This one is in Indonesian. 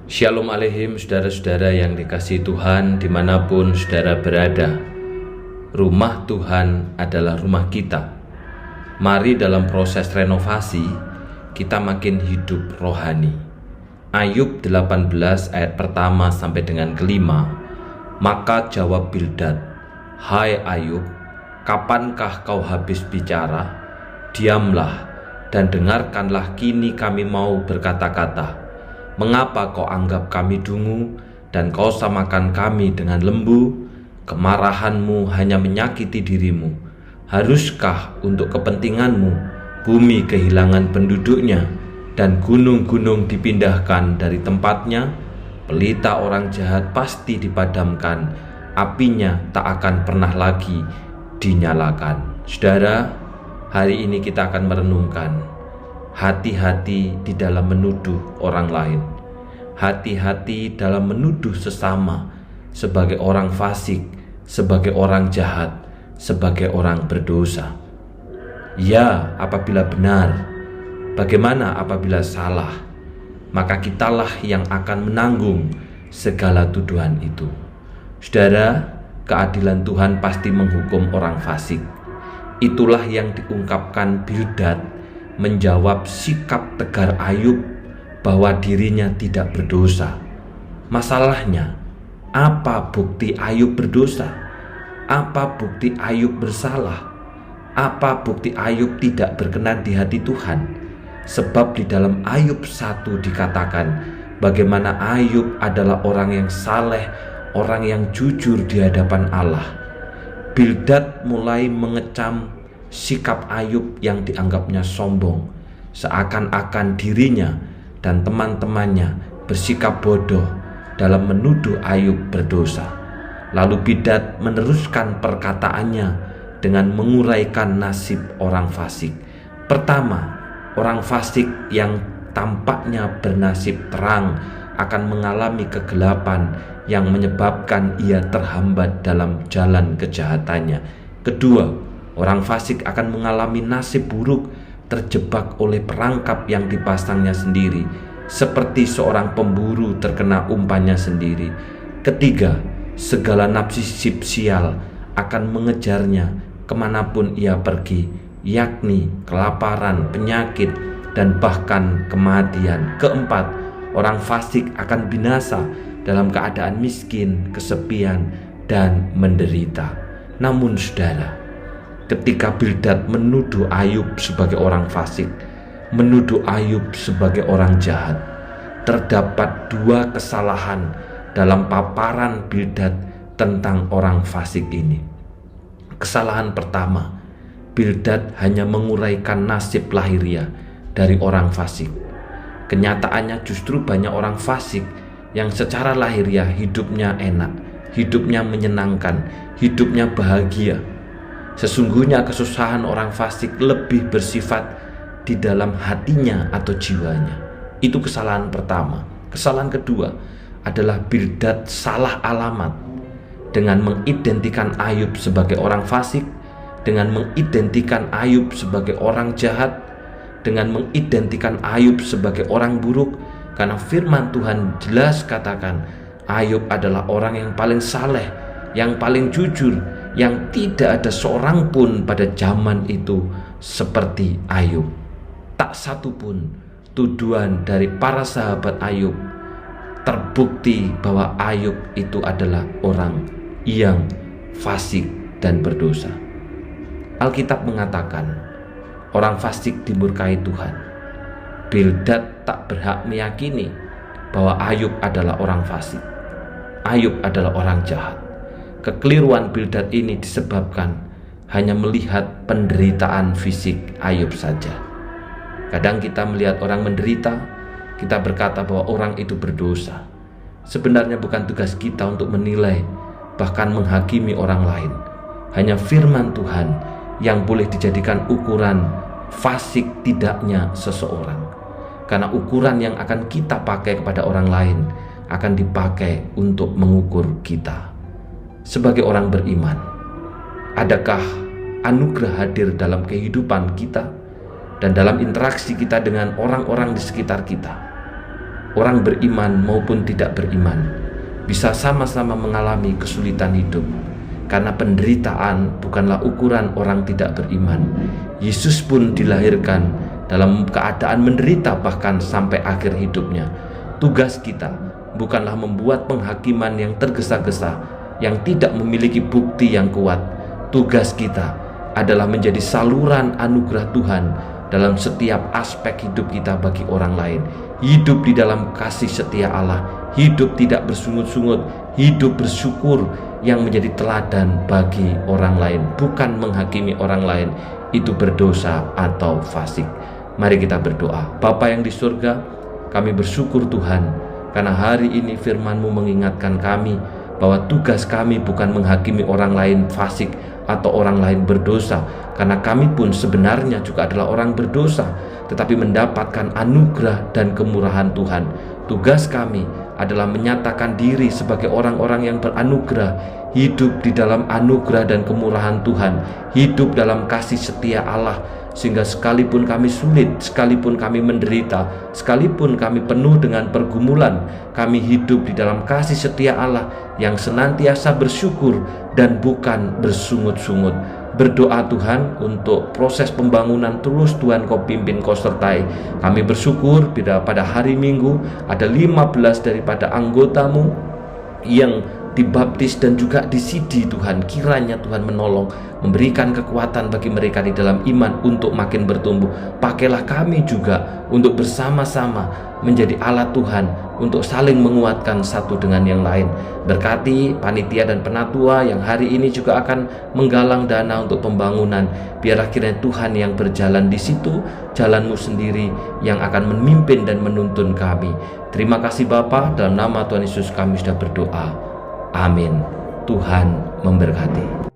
Shalom Aleihim, saudara-saudara yang dikasihi Tuhan dimanapun saudara berada. Rumah Tuhan adalah rumah kita. Mari dalam proses renovasi kita makin hidup rohani. Ayub 18 ayat pertama sampai dengan kelima. Maka jawab Bildad, "Hai Ayub, kapankah kau habis bicara? Diamlah dan dengarkanlah, kini kami mau berkata-kata. Mengapa kau anggap kami dungu dan kau samakan kami dengan lembu? Kemarahanmu hanya menyakiti dirimu. Haruskah untuk kepentinganmu bumi kehilangan penduduknya dan gunung-gunung dipindahkan dari tempatnya? Pelita orang jahat pasti dipadamkan, apinya tak akan pernah lagi dinyalakan." Saudara, hari ini kita akan merenungkan hati-hati di dalam menuduh orang lain. Hati-hati dalam menuduh sesama sebagai orang fasik, sebagai orang jahat, sebagai orang berdosa. Ya, apabila benar. Bagaimana apabila salah? Maka kitalah yang akan menanggung segala tuduhan itu. Saudara, keadilan Tuhan pasti menghukum orang fasik. Itulah yang diungkapkan Bildad menjawab sikap tegar Ayub bahwa dirinya tidak berdosa. Masalahnya, apa bukti Ayub berdosa? Apa bukti Ayub bersalah? Apa bukti Ayub tidak berkenan di hati Tuhan? Sebab di dalam Ayub 1 dikatakan bagaimana Ayub adalah orang yang saleh, orang yang jujur di hadapan Allah. Bildad mulai mengecam sikap Ayub yang dianggapnya sombong, seakan-akan dirinya dan teman-temannya bersikap bodoh dalam menuduh Ayub berdosa. Lalu Bildad meneruskan perkataannya dengan menguraikan nasib orang fasik. Pertama, orang fasik yang tampaknya bernasib terang akan mengalami kegelapan yang menyebabkan ia terhambat dalam jalan kejahatannya. Kedua, orang fasik akan mengalami nasib buruk, terjebak oleh perangkap yang dipasangnya sendiri, seperti seorang pemburu terkena umpannya sendiri. Ketiga, segala nafsu sial akan mengejarnya kemanapun ia pergi, yakni kelaparan, penyakit, dan bahkan kematian. Keempat, orang fasik akan binasa dalam keadaan miskin, kesepian, dan menderita. Namun saudara, ketika Bildad menuduh Ayub sebagai orang fasik, menuduh Ayub sebagai orang jahat, terdapat dua kesalahan dalam paparan Bildad tentang orang fasik ini. Kesalahan pertama, Bildad hanya menguraikan nasib lahiriah dari orang fasik. Kenyataannya justru banyak orang fasik yang secara lahiriah hidupnya enak, hidupnya menyenangkan, hidupnya bahagia. Sesungguhnya kesusahan orang fasik lebih bersifat di dalam hatinya atau jiwanya. Itu kesalahan pertama. Kesalahan kedua adalah Bildad salah alamat dengan mengidentikan Ayub sebagai orang fasik, dengan mengidentikan Ayub sebagai orang jahat, dengan mengidentikan Ayub sebagai orang buruk. Karena firman Tuhan jelas katakan Ayub adalah orang yang paling saleh, yang paling jujur, yang tidak ada seorang pun pada zaman itu seperti Ayub. Tak satu pun tuduhan dari para sahabat Ayub terbukti bahwa Ayub itu adalah orang yang fasik dan berdosa. Alkitab mengatakan orang fasik dimurkai Tuhan. Bildad tak berhak meyakini bahwa Ayub adalah orang fasik. Ayub adalah orang jahat. Kekeliruan Bildad ini disebabkan hanya melihat penderitaan fisik Ayub saja. Kadang kita melihat orang menderita, kita berkata bahwa orang itu berdosa. Sebenarnya bukan tugas kita untuk menilai, bahkan menghakimi orang lain. Hanya firman Tuhan yang boleh dijadikan ukuran fasik tidaknya seseorang. Karena ukuran yang akan kita pakai kepada orang lain akan dipakai untuk mengukur kita. Sebagai orang beriman, adakah anugerah hadir dalam kehidupan kita dan dalam interaksi kita dengan orang-orang di sekitar kita? orang beriman maupun tidak beriman bisa sama-sama mengalami kesulitan hidup. Karena penderitaan bukanlah ukuran orang tidak beriman. Yesus pun dilahirkan dalam keadaan menderita bahkan sampai akhir hidupnya. Tugas kita bukanlah membuat penghakiman yang tergesa-gesa, yang tidak memiliki bukti yang kuat. Tugas kita adalah menjadi saluran anugerah Tuhan dalam setiap aspek hidup kita bagi orang lain. Hidup di dalam kasih setia Allah, hidup tidak bersungut-sungut, hidup bersyukur yang menjadi teladan bagi orang lain, bukan menghakimi orang lain itu berdosa atau fasik. Mari kita berdoa. Bapa yang di surga, kami bersyukur Tuhan karena hari ini firman-Mu mengingatkan kami bahwa tugas kami bukan menghakimi orang lain fasik atau orang lain berdosa, karena kami pun sebenarnya juga adalah orang berdosa, tetapi mendapatkan anugerah dan kemurahan Tuhan. Tugas kami adalah menyatakan diri sebagai orang-orang yang beranugerah, hidup di dalam anugerah dan kemurahan Tuhan, hidup dalam kasih setia Allah, sehingga sekalipun kami sulit, sekalipun kami menderita, sekalipun kami penuh dengan pergumulan, kami hidup di dalam kasih setia Allah yang senantiasa bersyukur dan bukan bersungut-sungut. Berdoa Tuhan untuk proses pembangunan terus Tuhan Kau pimpin, Kau sertai. Kami bersyukur bila pada hari Minggu ada 15 daripada anggotamu yang dibaptis dan juga disidi Tuhan. Kiranya Tuhan menolong, memberikan kekuatan bagi mereka di dalam iman untuk makin bertumbuh. Pakailah kami juga untuk bersama-sama menjadi alat Tuhan untuk saling menguatkan satu dengan yang lain. Berkati panitia dan penatua yang hari ini juga akan menggalang dana untuk pembangunan. Biarlah kiranya Tuhan yang berjalan di situ, jalan-Mu sendiri yang akan memimpin dan menuntun kami. Terima kasih Bapa, dalam nama Tuhan Yesus kami sudah berdoa. Amin. Tuhan memberkati.